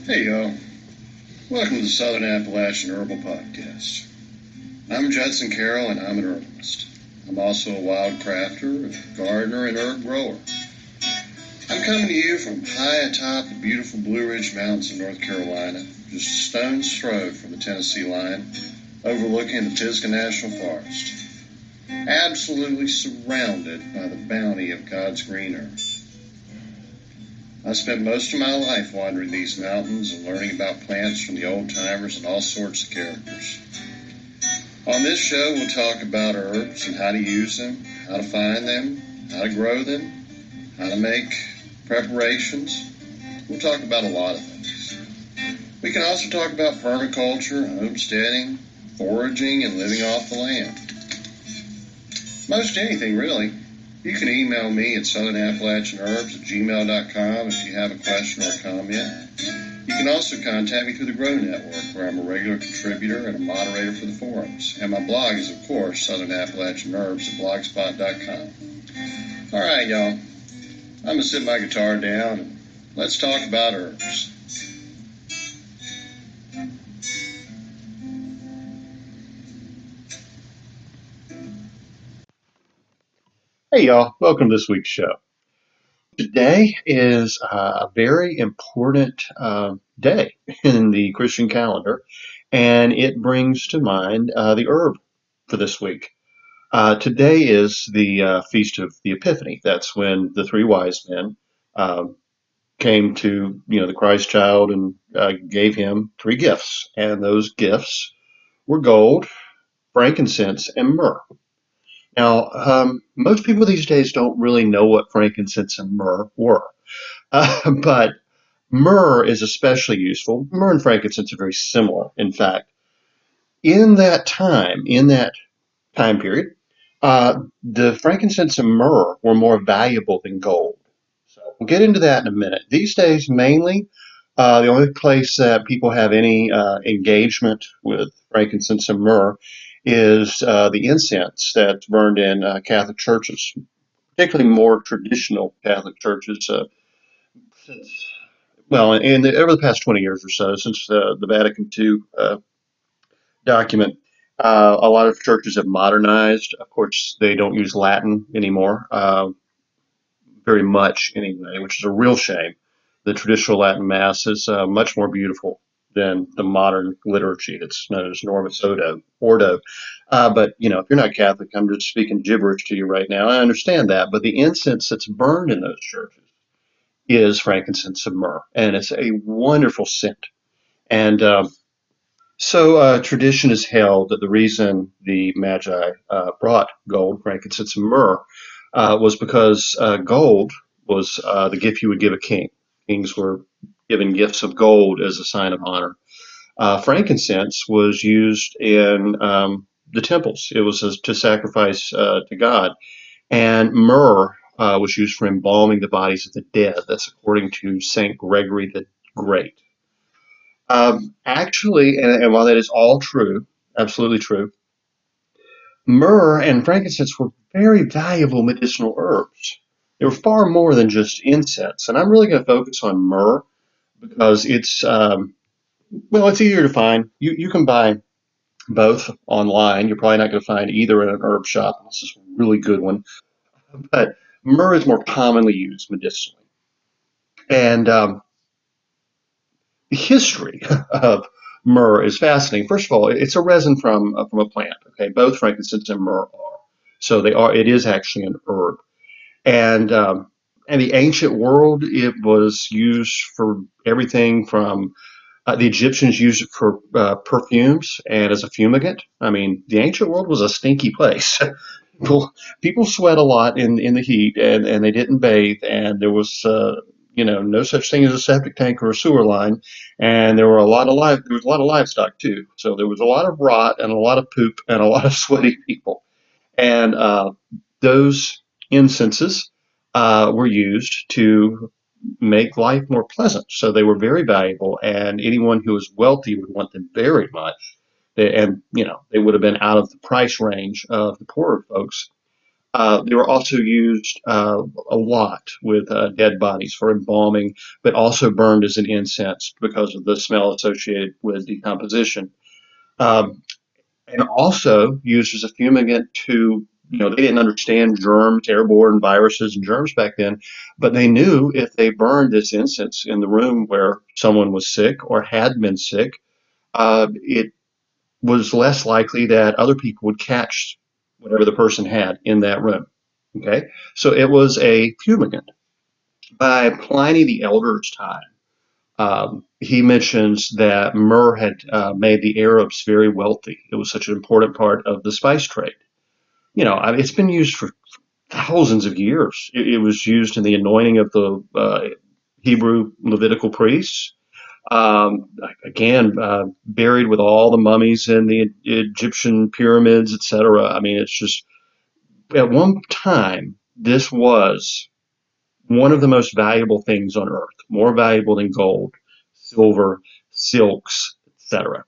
Hey y'all, welcome to the Southern Appalachian Herbal Podcast. I'm Judson Carroll and I'm an herbalist. I'm also a wild crafter, a gardener, and herb grower. I'm coming to you from high atop the beautiful Blue Ridge Mountains of North Carolina, just a stone's throw from the Tennessee line, overlooking the Pisgah National Forest. Absolutely surrounded by the bounty of God's green earth. I spent most of my life wandering these mountains and learning about plants from the old-timers and all sorts of characters. On this show, we'll talk about herbs and how to use them, how to find them, how to grow them, how to make preparations. We'll talk about a lot of things. We can also talk about permaculture, homesteading, foraging, and living off the land. Most anything, really. You can email me at southernappalachianherbs@gmail.com if you have a question or a comment. You can also contact me through the Grow Network, where I'm a regular contributor and a moderator for the forums. And my blog is, of course, southernappalachianherbs@blogspot.com. All right, y'all. I'm going to sit my guitar down and let's talk about herbs. Hey y'all, welcome to this week's show. Today is a very important day in the Christian calendar, and it brings to mind the herb for this week. Today is the Feast of the Epiphany. That's when the three wise men came to, the Christ child and gave him three gifts, and those gifts were gold, frankincense, and myrrh. Now, most people these days don't really know what frankincense and myrrh were, but myrrh is especially useful. Myrrh and frankincense are very similar, in fact. In that time period, the frankincense and myrrh were more valuable than gold. So we'll get into that in a minute. These days, mainly, the only place that people have any engagement with frankincense and myrrh is the incense that's burned in Catholic churches, particularly more traditional Catholic churches. Since over the past 20 years or so, since the Vatican II document, a lot of churches have modernized. Of course, they don't use Latin anymore, very much anyway, which is a real shame. The traditional Latin Mass is much more beautiful than the modern liturgy that's known as Norma Ordo. But, if you're not Catholic, I'm just speaking gibberish to you right now. I understand that. But the incense that's burned in those churches is frankincense and myrrh, and it's a wonderful scent. And tradition is held that the reason the Magi brought gold, frankincense, and myrrh was because gold was the gift you would give a king. Kings were given gifts of gold as a sign of honor. Frankincense was used in the temples. It was to sacrifice to God. And myrrh was used for embalming the bodies of the dead. That's according to St. Gregory the Great. Actually, and while that is all true, absolutely true, myrrh and frankincense were very valuable medicinal herbs. They were far more than just incense. And I'm really going to focus on myrrh because it's easier to find. You can buy both online. You're probably not going to find either in an herb shop unless it's a really good one. But myrrh is more commonly used medicinally. And the history of myrrh is fascinating. First of all, it's a resin from a plant. Okay, both frankincense and myrrh are. So they are. It is actually an herb. And in the ancient world, it was used for everything from the Egyptians used it for perfumes and as a fumigant. I mean, the ancient world was a stinky place. people sweat a lot in the heat, and they didn't bathe, and there was no such thing as a septic tank or a sewer line, and there was a lot of livestock too. So there was a lot of rot and a lot of poop and a lot of sweaty people, and those incenses were used to make life more pleasant. So they were very valuable, and anyone who was wealthy would want them very much. They would have been out of the price range of the poorer folks. They were also used a lot with dead bodies for embalming, but also burned as an incense because of the smell associated with decomposition. Um, and also used as a fumigant to, they didn't understand germs, airborne viruses, and germs back then, but they knew if they burned this incense in the room where someone was sick or had been sick, it was less likely that other people would catch whatever the person had in that room. Okay, so it was a fumigant. By Pliny the Elder's time, he mentions that myrrh had made the Arabs very wealthy. It was such an important part of the spice trade. I mean, it's been used for thousands of years. It was used in the anointing of the Hebrew Levitical priests. Again, buried with all the mummies in the Egyptian pyramids, etc. I mean, it's just at one time this was one of the most valuable things on earth, more valuable than gold, silver, silks, etc.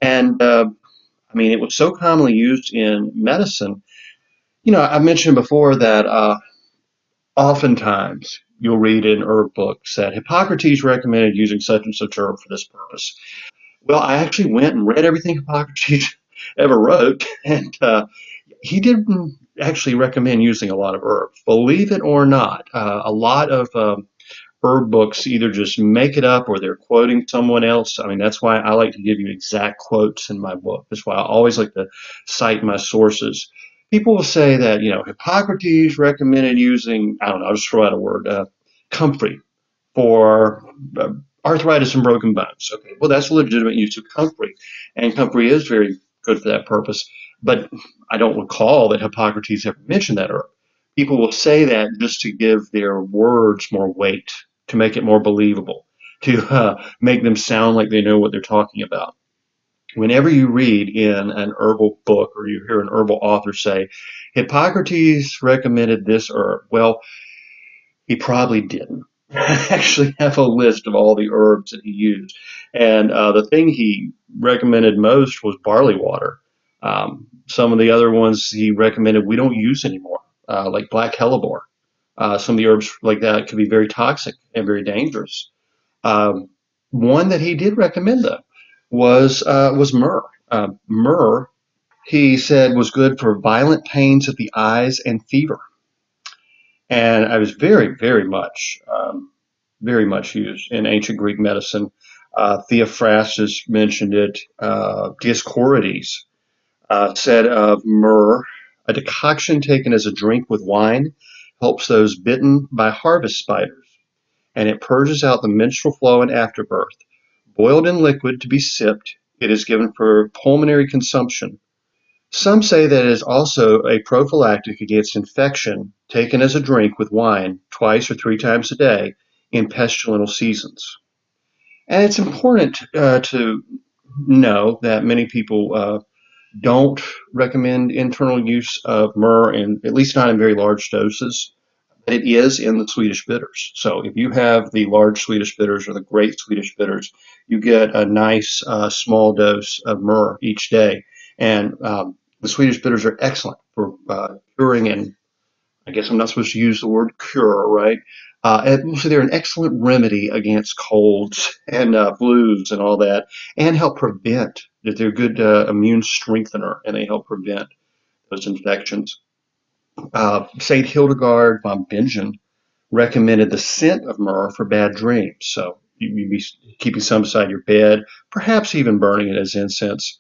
And I mean, it was so commonly used in medicine. I mentioned before that oftentimes you'll read in herb books that Hippocrates recommended using such and such herb for this purpose. Well, I actually went and read everything Hippocrates ever wrote, and he didn't actually recommend using a lot of herbs. Believe it or not, a lot of herb books either just make it up or they're quoting someone else. I mean, that's why I like to give you exact quotes in my book. That's why I always like to cite my sources. People will say that, Hippocrates recommended using, I don't know, I'll just throw out a word, comfrey for arthritis and broken bones. Okay, well, that's a legitimate use of comfrey, and comfrey is very good for that purpose. But I don't recall that Hippocrates ever mentioned that herb. People will say that just to give their words more weight, to make it more believable, to make them sound like they know what they're talking about. Whenever you read in an herbal book or you hear an herbal author say, Hippocrates recommended this herb, well, he probably didn't. I actually have a list of all the herbs that he used. And the thing he recommended most was barley water. Some of the other ones he recommended we don't use anymore, like black hellebore. Some of the herbs like that could be very toxic and very dangerous. Um, One that he did recommend, though, was myrrh. Myrrh, he said, was good for violent pains of the eyes and fever. And I was very much used in ancient Greek medicine. Theophrastus mentioned it. Dioscorides said of myrrh, a decoction taken as a drink with wine helps those bitten by harvest spiders, and it purges out the menstrual flow and afterbirth. Boiled in liquid to be sipped, it is given for pulmonary consumption. Some say that it is also a prophylactic against infection taken as a drink with wine twice or three times a day in pestilential seasons. And it's important to know that many people don't recommend internal use of myrrh, and at least not in very large doses. But it is in the Swedish bitters. So if you have the large Swedish bitters or the great Swedish bitters, you get a nice small dose of myrrh each day. And the Swedish bitters are excellent for curing, and I guess I'm not supposed to use the word cure, right? So they're an excellent remedy against colds and flus and all that, and help prevent. That they're a good immune strengthener, and they help prevent those infections. Saint Hildegard von Bingen recommended the scent of myrrh for bad dreams. So you'd be keeping some beside your bed, perhaps even burning it as incense.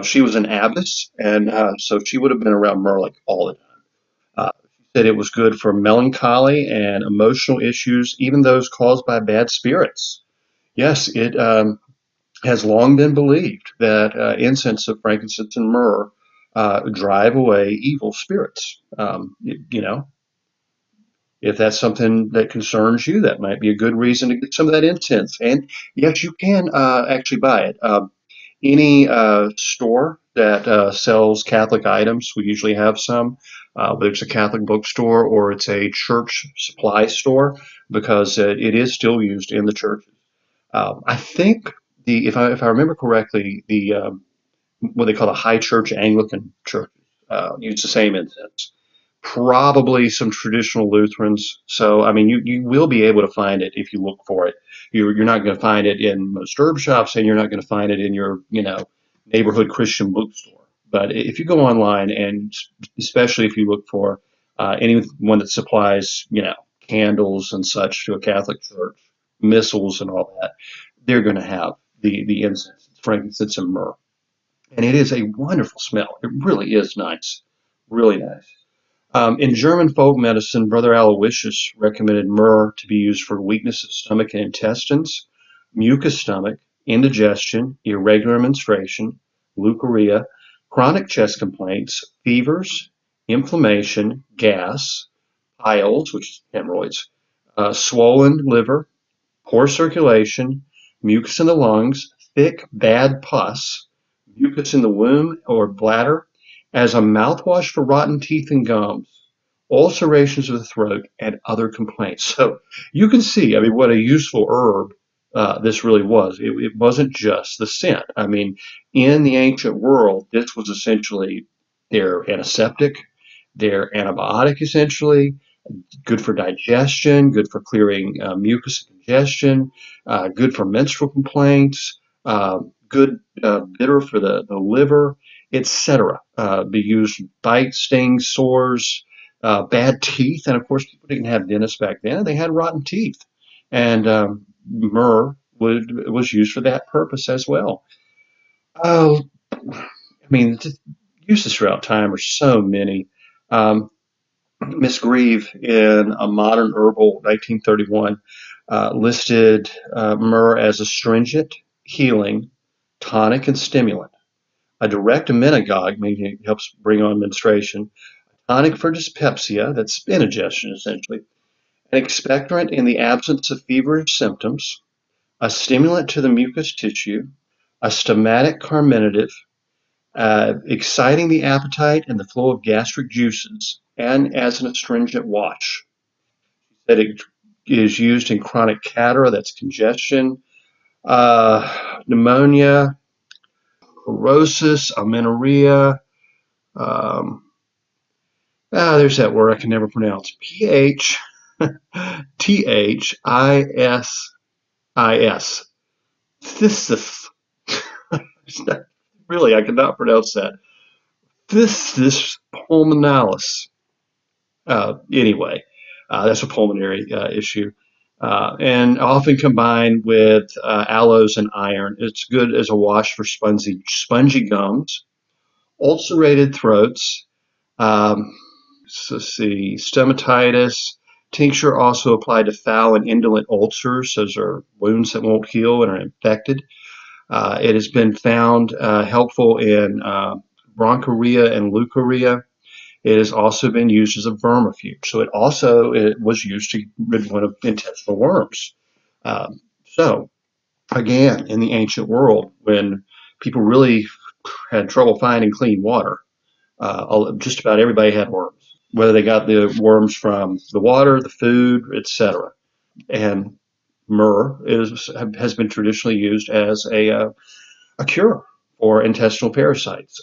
She was an abbess, and so she would have been around myrrh like all the time. She said it was good for melancholy and emotional issues, even those caused by bad spirits. Yes, it has long been believed that incense of frankincense and myrrh drive away evil spirits. If that's something that concerns you, that might be a good reason to get some of that incense. And yes, you can actually buy it. Any store that sells Catholic items, we usually have some, whether it's a Catholic bookstore or it's a church supply store, because it is still used in the churches. I think if I remember correctly, the what they call the High Church Anglican churches use the same incense. probably some traditional Lutherans. So, I mean, you will be able to find it if you look for it. You're not going to find it in most herb shops, and you're not going to find it in your, neighborhood Christian bookstore. But if you go online, and especially if you look for anyone that supplies, candles and such to a Catholic church, missals and all that, they're going to have the incense, frankincense and myrrh. And it is a wonderful smell. It really is nice. Really nice. In German folk medicine, Brother Aloysius recommended myrrh to be used for weakness of stomach and intestines, mucous stomach, indigestion, irregular menstruation, leukorrhea, chronic chest complaints, fevers, inflammation, gas, piles, which is hemorrhoids, swollen liver, poor circulation, mucus in the lungs, thick, bad pus, mucus in the womb or bladder, as a mouthwash for rotten teeth and gums, ulcerations of the throat, and other complaints. So you can see, I mean, what a useful herb this really was. It wasn't just the scent. I mean, in the ancient world, this was essentially their antiseptic, their antibiotic, essentially good for digestion, good for clearing mucus and congestion, good for menstrual complaints, good bitter for the liver, etc. Be used in bites, stings, sores, bad teeth, and of course people didn't have dentists back then; they had rotten teeth, and myrrh was used for that purpose as well. Oh, I mean, uses throughout time are so many. Um, Miss Grieve in a modern herbal 1931 listed myrrh as astringent, healing, tonic, and stimulant. A direct emmenagogue, meaning it helps bring on menstruation. Tonic for dyspepsia, that's indigestion essentially. An expectorant in the absence of feverish symptoms. A stimulant to the mucous tissue. A stomatic carminative, exciting the appetite and the flow of gastric juices, and as an astringent wash. That it is used in chronic catarrh, that's congestion, pneumonia, chlorosis, amenorrhea. Um, there's that word I can never pronounce. Phthis. Phthisis. Really, I cannot pronounce that. Phthisis pulmonalis. Anyway, that's a pulmonary issue. And often combined with aloes and iron. It's good as a wash for spongy gums, ulcerated throats, um, let's see, stomatitis. Tincture also applied to foul and indolent ulcers. Those are wounds that won't heal and are infected. It has been found helpful in bronchorrhea and leukorrhea. It has also been used as a vermifuge. So it was used to rid one of intestinal worms. So again, in the ancient world, when people really had trouble finding clean water, just about everybody had worms, whether they got the worms from the water, the food, etc. And myrrh has been traditionally used as a cure for intestinal parasites.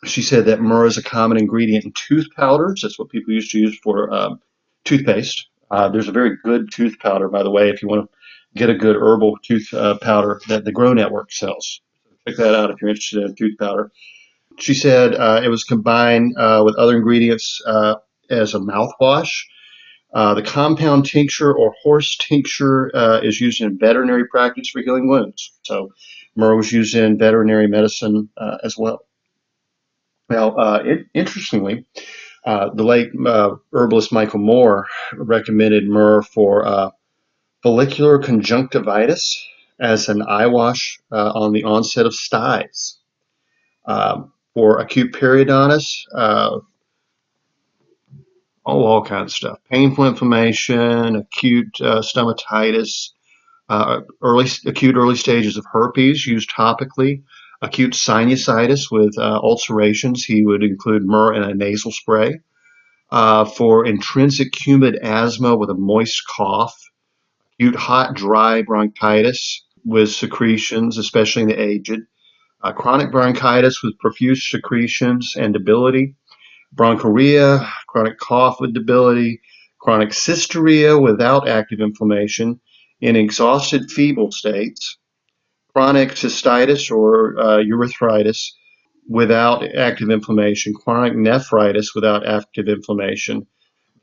She said that myrrh is a common ingredient in tooth powders. That's what people used to use for toothpaste. There's a very good tooth powder, by the way, if you want to get a good herbal tooth powder that the Grow Network sells. Check that out if you're interested in tooth powder. She said it was combined with other ingredients as a mouthwash. The compound tincture or horse tincture is used in veterinary practice for healing wounds. So myrrh was used in veterinary medicine as well. Now, interestingly, the late herbalist Michael Moore recommended myrrh for follicular conjunctivitis as an eye wash on the onset of styes. For acute periodontitis, all kinds of stuff. Painful inflammation, acute stomatitis, acute early stages of herpes used topically, acute sinusitis with ulcerations. He would include myrrh in a nasal spray. For intrinsic humid asthma with a moist cough, acute hot, dry bronchitis with secretions, especially in the aged, chronic bronchitis with profuse secretions and debility, bronchorrhea, chronic cough with debility, chronic cysturia without active inflammation, in exhausted, feeble states, chronic cystitis or urethritis without active inflammation, chronic nephritis without active inflammation,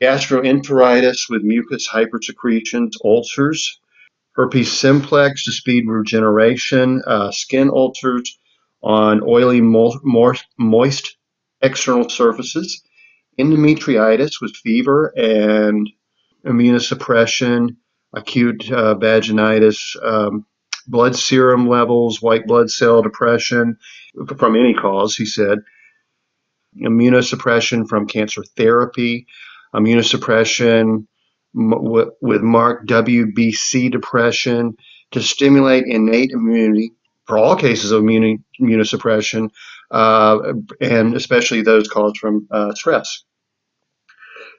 gastroenteritis with mucus hypersecretions, ulcers, herpes simplex to speed regeneration, skin ulcers on oily, moist external surfaces, endometritis with fever and immunosuppression, acute vaginitis, blood serum levels, white blood cell depression from any cause, he said, immunosuppression from cancer therapy, immunosuppression with marked WBC depression to stimulate innate immunity for all cases of immunosuppression, and especially those caused from stress.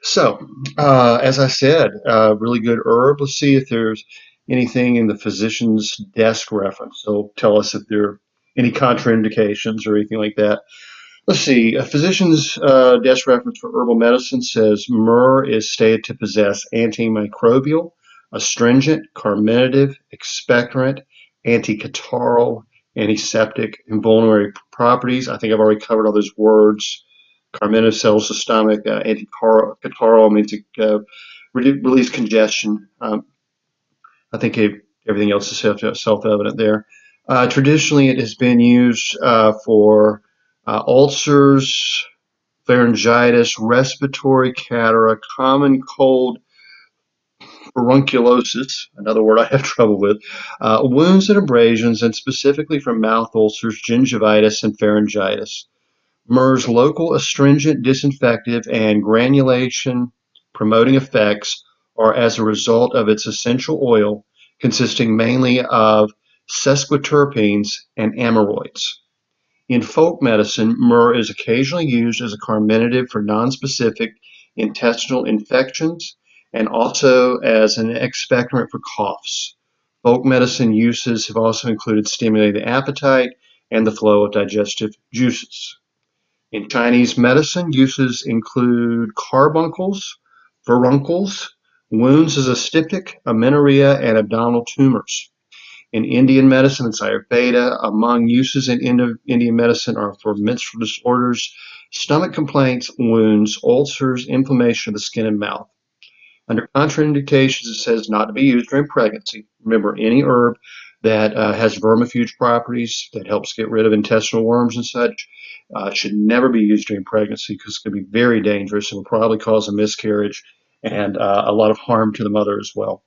So, as I said, really good herb. Let's see if there's anything in the physician's desk reference. So tell us if there are any contraindications or anything like that. Let's see. A physician's desk reference for herbal medicine says myrrh is stated to possess antimicrobial, astringent, carminative, expectorant, anticatarrhal, antiseptic, and vulnerary properties. I think I've already covered all those words. Carminative settles the stomach. Anticatarrhal means it release congestion. I think everything else is self-evident there. Traditionally, it has been used for ulcers, pharyngitis, respiratory cataract, common cold, furunculosis, another word I have trouble with, wounds and abrasions, and specifically for mouth ulcers, gingivitis, and pharyngitis. Myrrh's local astringent, disinfective, and granulation promoting effects are as a result of its essential oil, consisting mainly of sesquiterpenes and amyloids. In folk medicine, myrrh is occasionally used as a carminative for nonspecific intestinal infections and also as an expectorant for coughs. Folk medicine uses have also included stimulating the appetite and the flow of digestive juices. In Chinese medicine, uses include carbuncles, furuncles, wounds as a styptic, amenorrhea, and abdominal tumors. In Indian medicine, it's Ayurveda. Among uses in Indian medicine are for menstrual disorders, stomach complaints, wounds, ulcers, inflammation of the skin and mouth. Under contraindications, it says not to be used during pregnancy. Remember, any herb that has vermifuge properties, that helps get rid of intestinal worms and such, should never be used during pregnancy because it can be very dangerous and will probably cause a miscarriage and a lot of harm to the mother as well.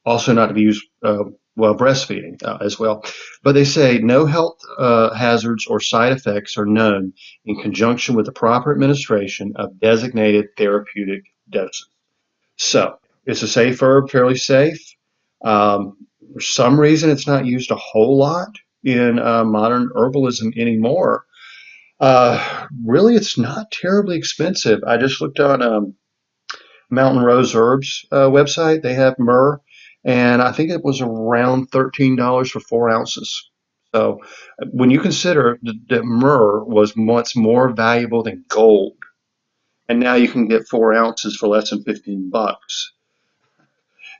Also not to be used while breastfeeding as well. But they say no health hazards or side effects are known in conjunction with the proper administration of designated therapeutic doses. So it's a safe herb, fairly safe. For some reason, it's not used a whole lot in modern herbalism anymore. Really, it's not terribly expensive. I just looked on Mountain Rose Herbs website. They have myrrh, and I think it was around $13 for 4 ounces. So when you consider that myrrh was once more valuable than gold, and now you can get 4 ounces for less than $15.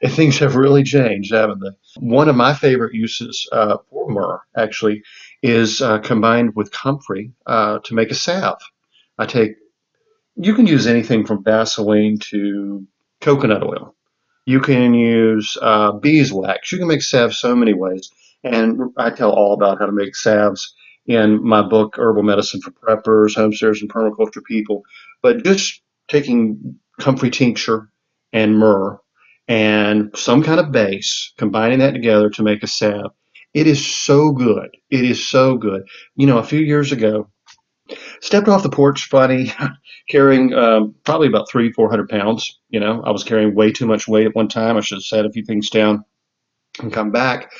And things have really changed, haven't they? One of my favorite uses for myrrh actually is combined with comfrey to make a salve. I take You can use anything from Vaseline to coconut oil. You can use beeswax. You can make salves so many ways. And I tell all about how to make salves in my book, Herbal Medicine for Preppers, Homesteaders, and Permaculture People. But just taking comfrey tincture and myrrh and some kind of base, combining that together to make a salve, it is so good. It is so good. A few years ago, stepped off the porch funny, carrying probably about 300-400 pounds. I was carrying way too much weight at one time. I should have set a few things down and come back.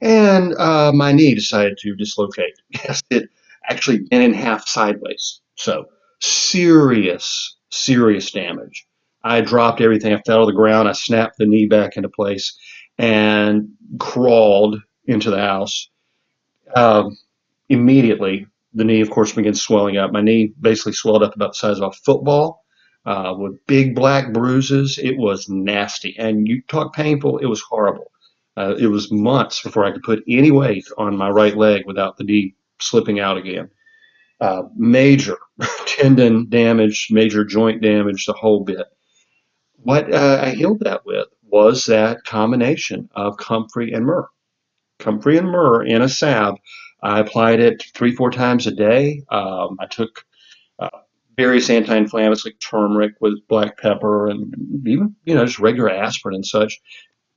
And my knee decided to dislocate. Yes, it actually bent in half sideways. So serious, serious damage. I dropped everything. I fell to the ground. I snapped the knee back into place and crawled into the house. Immediately the knee, of course, begins swelling up. My knee basically swelled up about the size of a football, with big black bruises. It was nasty. And you talk painful, it was horrible. It was months before I could put any weight on my right leg without the knee slipping out again. Major tendon damage, major joint damage, the whole bit. What I healed that with was that combination of comfrey and myrrh. Comfrey and myrrh in a salve. I applied it 3, 4 times a day. I took uh, various anti-inflammatories like turmeric with black pepper and even, just regular aspirin and such.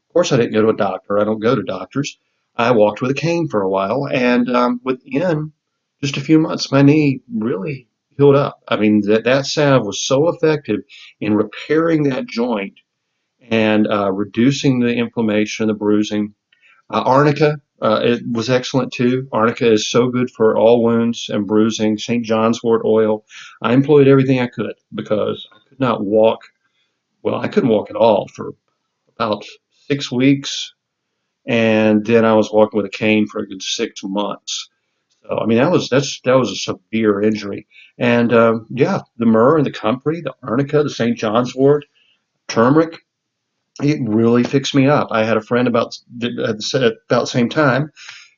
Of course, I didn't go to a doctor. I don't go to doctors. I walked with a cane for a while, and within just a few months, my knee really healed up. I mean, that salve was so effective in repairing that joint and reducing the inflammation, the bruising. Arnica, it was excellent too. Arnica is so good for all wounds and bruising. St. John's wort oil. I employed everything I could because I could not walk. Well, I couldn't walk at all for about 6 weeks, and then I was walking with a cane for a good 6 months. So I mean that was a severe injury. And yeah, the myrrh and the comfrey, the arnica, the St. John's wort, turmeric, it really fixed me up. I had a friend at about the same time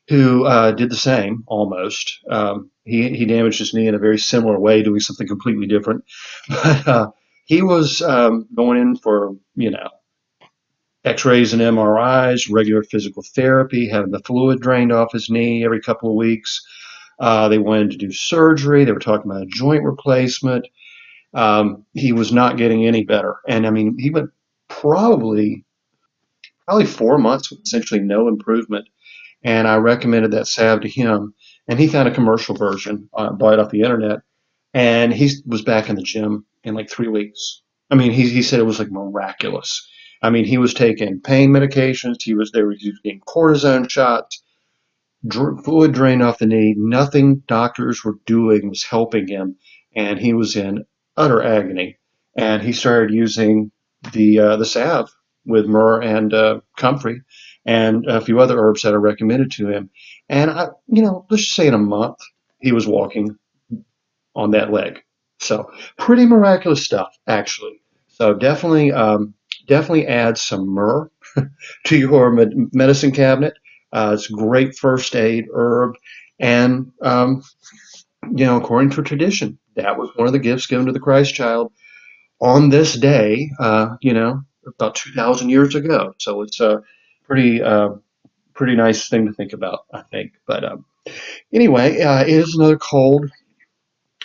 who did the same almost. He damaged his knee in a very similar way, doing something completely different. But he was going in for X-rays and MRIs, regular physical therapy, having the fluid drained off his knee every couple of weeks. They wanted to do surgery. They were talking about a joint replacement. He was not getting any better, and I mean, he went probably 4 months with essentially no improvement. And I recommended that salve to him, and he found a commercial version, bought it off the internet, and he was back in the gym in like 3 weeks. I mean, he said it was like miraculous. I mean, he was taking pain medications. He was getting cortisone shots, fluid drained off the knee. Nothing doctors were doing was helping him, and he was in utter agony. And he started using the salve with myrrh and comfrey and a few other herbs that I recommended to him. And let's just say in a month he was walking on that leg. So pretty miraculous stuff, actually. So definitely add some myrrh to your medicine cabinet. It's a great first aid herb, and according to tradition, that was one of the gifts given to the Christ child on this day. About 2,000 years ago. So it's a pretty pretty nice thing to think about, I think. But anyway, it is another cold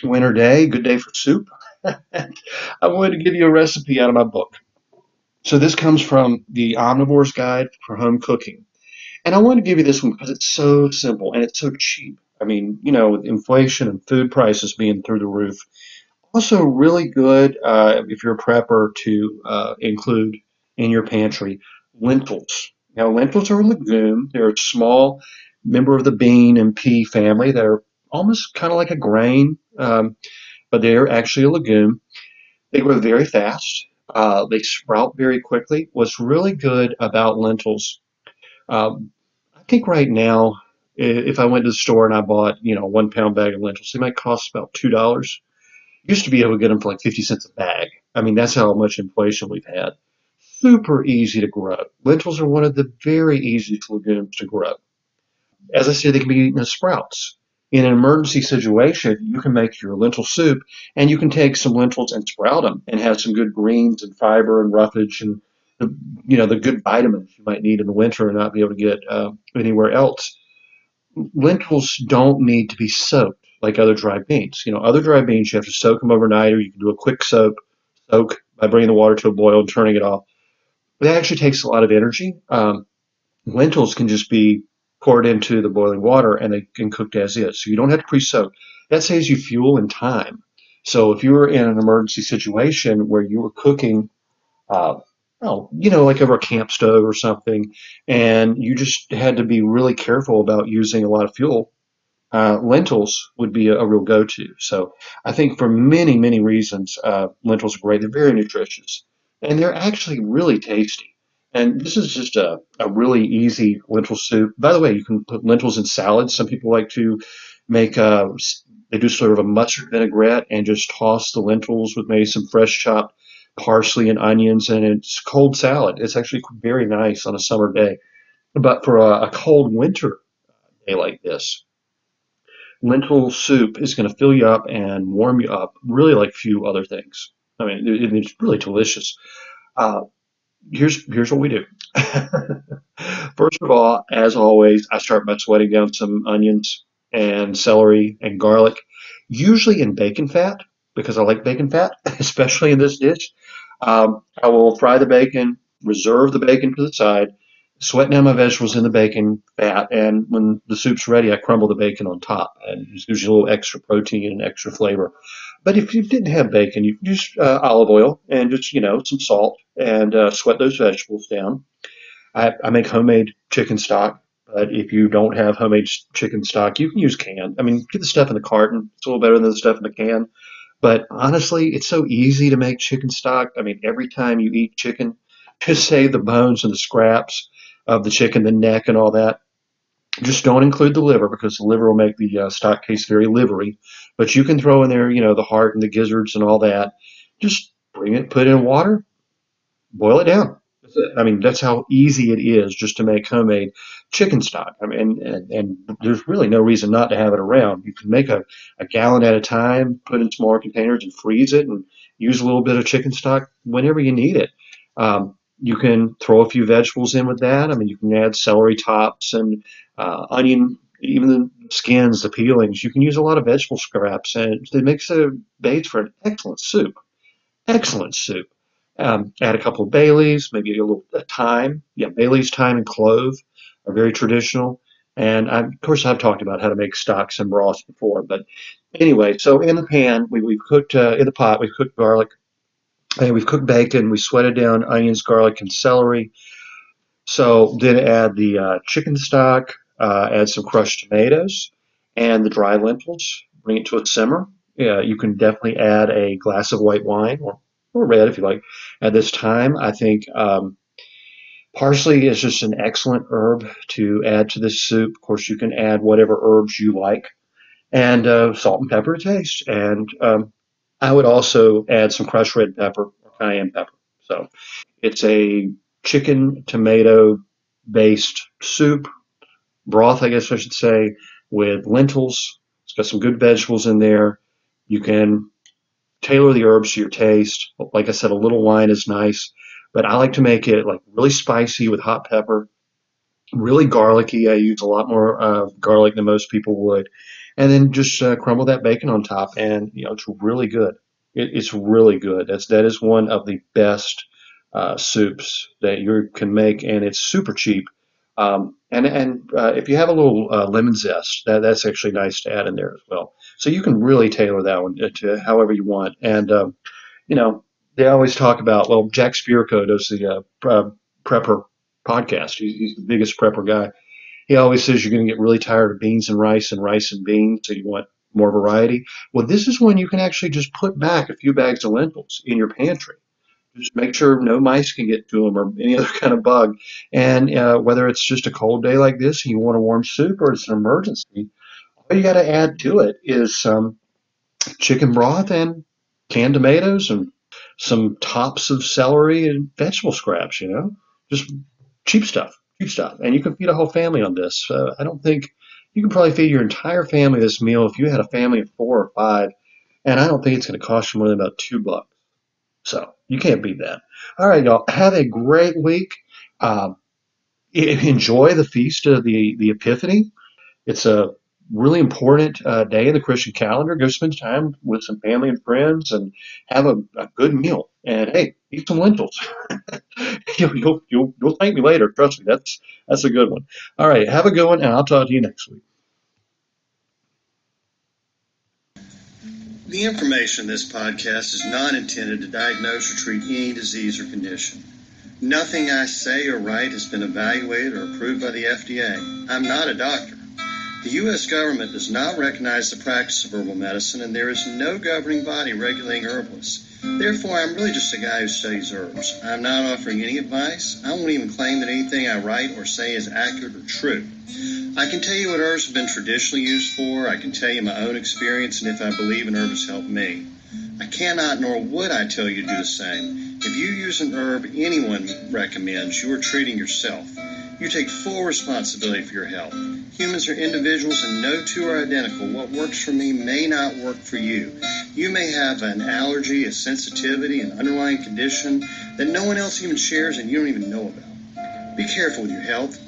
winter day. Good day for soup. I wanted to give you a recipe out of my book. So this comes from the Omnivore's Guide for Home Cooking. And I want to give you this one because it's so simple and it's so cheap. I mean, with inflation and food prices being through the roof. Also, really good if you're a prepper to include in your pantry lentils. Now, lentils are a legume. They're a small member of the bean and pea family. They're almost kind of like a grain, but they're actually a legume. They grow very fast. They sprout very quickly. What's really good about lentils, I think right now, if I went to the store and I bought, 1 pound bag of lentils, they might cost about $2. Used to be able to get them for like 50 cents a bag. I mean, that's how much inflation we've had. Super easy to grow. Lentils are one of the very easiest legumes to grow. As I said, they can be eaten as sprouts. In an emergency situation, you can make your lentil soup and you can take some lentils and sprout them and have some good greens and fiber and roughage and the good vitamins you might need in the winter and not be able to get anywhere else. Lentils don't need to be soaked like other dry beans. Other dry beans, you have to soak them overnight, or you can do a quick soak by bringing the water to a boil and turning it off. That actually takes a lot of energy. Lentils can just be poured into the boiling water and they can cook as is. So you don't have to pre-soak. That saves you fuel and time. So if you were in an emergency situation where you were cooking, uh, like over a camp stove or something, and you just had to be really careful about using a lot of fuel, lentils would be a real go-to. So I think for many, many reasons, lentils are great. They're very nutritious, and they're actually really tasty. And this is just a really easy lentil soup. By the way, you can put lentils in salads. Some people like to make They do sort of a mustard vinaigrette and just toss the lentils with maybe some fresh chopped parsley and onions, and it's cold salad. It's actually very nice on a summer day. But for a cold winter day like this, lentil soup is going to fill you up and warm you up, really like few other things. I mean, it's really delicious. Uh, here's what we do. First of all, as always, I start by sweating down some onions and celery and garlic, usually in bacon fat because I like bacon fat, especially in this dish. I will fry the bacon, reserve the bacon to the side, sweat down my vegetables in the bacon fat, and when the soup's ready, I crumble the bacon on top, and it gives you a little extra protein and extra flavor. But if you didn't have bacon, you can use olive oil and just some salt and sweat those vegetables down. I make homemade chicken stock, but if you don't have homemade chicken stock, you can use canned. I mean, get the stuff in the carton; it's a little better than the stuff in the can. But honestly, it's so easy to make chicken stock. I mean, every time you eat chicken, just save the bones and the scraps of the chicken, the neck and all that. Just don't include the liver because the liver will make the stock taste very livery. But you can throw in there, the heart and the gizzards and all that. Just bring it, put it in water, boil it down. I mean, that's how easy it is just to make homemade chicken stock. I mean, and there's really no reason not to have it around. You can make a gallon at a time, put it in smaller containers and freeze it and use a little bit of chicken stock whenever you need it. You can throw a few vegetables in with that. I mean, you can add celery tops and onion, even the skins, the peelings. You can use a lot of vegetable scraps, and it makes a base for an excellent soup. Excellent soup. Add a couple of bay leaves, maybe a little thyme. Yeah, bay leaves, thyme, and clove are very traditional. And of course, I've talked about how to make stocks and broths before. But anyway, so in the pan, we've cooked in the pot. We've cooked garlic and we've cooked bacon. We sweated down onions, garlic, and celery. So then add the chicken stock, add some crushed tomatoes, and the dry lentils. Bring it to a simmer. Yeah, you can definitely add a glass of white wine or red if you like. At this time, I think parsley is just an excellent herb to add to this soup. Of course, you can add whatever herbs you like, and salt and pepper to taste. And I would also add some crushed red pepper or cayenne pepper. So it's a chicken tomato based soup, broth, I guess I should say, with lentils. It's got some good vegetables in there. You can tailor the herbs to your taste. Like I said, a little wine is nice, but I like to make it like really spicy with hot pepper, really garlicky. I use a lot more garlic than most people would, and then just crumble that bacon on top, and it's really good. It's really good. That is one of the best soups that you can make, and it's super cheap. And if you have a little lemon zest, that's actually nice to add in there as well. So you can really tailor that one to however you want. And you know, they always talk about, well, Jack Spirko does the prepper podcast. He's the biggest prepper guy. He always says you're going to get really tired of beans and rice and beans, so you want more variety. Well, this is when you can actually just put back a few bags of lentils in your pantry. Just make sure no mice can get to them or any other kind of bug. And whether it's just a cold day like this and you want a warm soup or it's an emergency, all you got to add to it is some chicken broth and canned tomatoes and some tops of celery and vegetable scraps, just cheap stuff, cheap stuff. And you can feed a whole family on this. I don't think you can probably feed your entire family this meal if you had a family of 4 or 5. And I don't think it's going to cost you more than about $2. So you can't beat that. All right, y'all. Have a great week. Um, Enjoy the feast of the Epiphany. It's a really important day in the Christian calendar. Go spend time with some family and friends and have a good meal. And hey, eat some lentils. You'll thank me later. Trust me, that's a good one. All right, have a good one, and I'll talk to you next week. The information in this podcast is not intended to diagnose or treat any disease or condition. Nothing I say or write has been evaluated or approved by the FDA. I'm not a doctor. The U.S. government does not recognize the practice of herbal medicine, and there is no governing body regulating herbalists. Therefore, I'm really just a guy who studies herbs. I'm not offering any advice. I won't even claim that anything I write or say is accurate or true. I can tell you what herbs have been traditionally used for. I can tell you my own experience and if I believe an herb has helped me. I cannot nor would I tell you to do the same. If you use an herb anyone recommends, you are treating yourself. You take full responsibility for your health. Humans are individuals and no two are identical. What works for me may not work for you. You may have an allergy, a sensitivity, an underlying condition that no one else even shares and you don't even know about. Be careful with your health.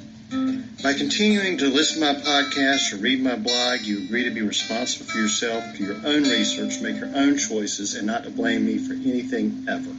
By continuing to listen to my podcast or read my blog, you agree to be responsible for yourself, for your own research, make your own choices, and not to blame me for anything ever.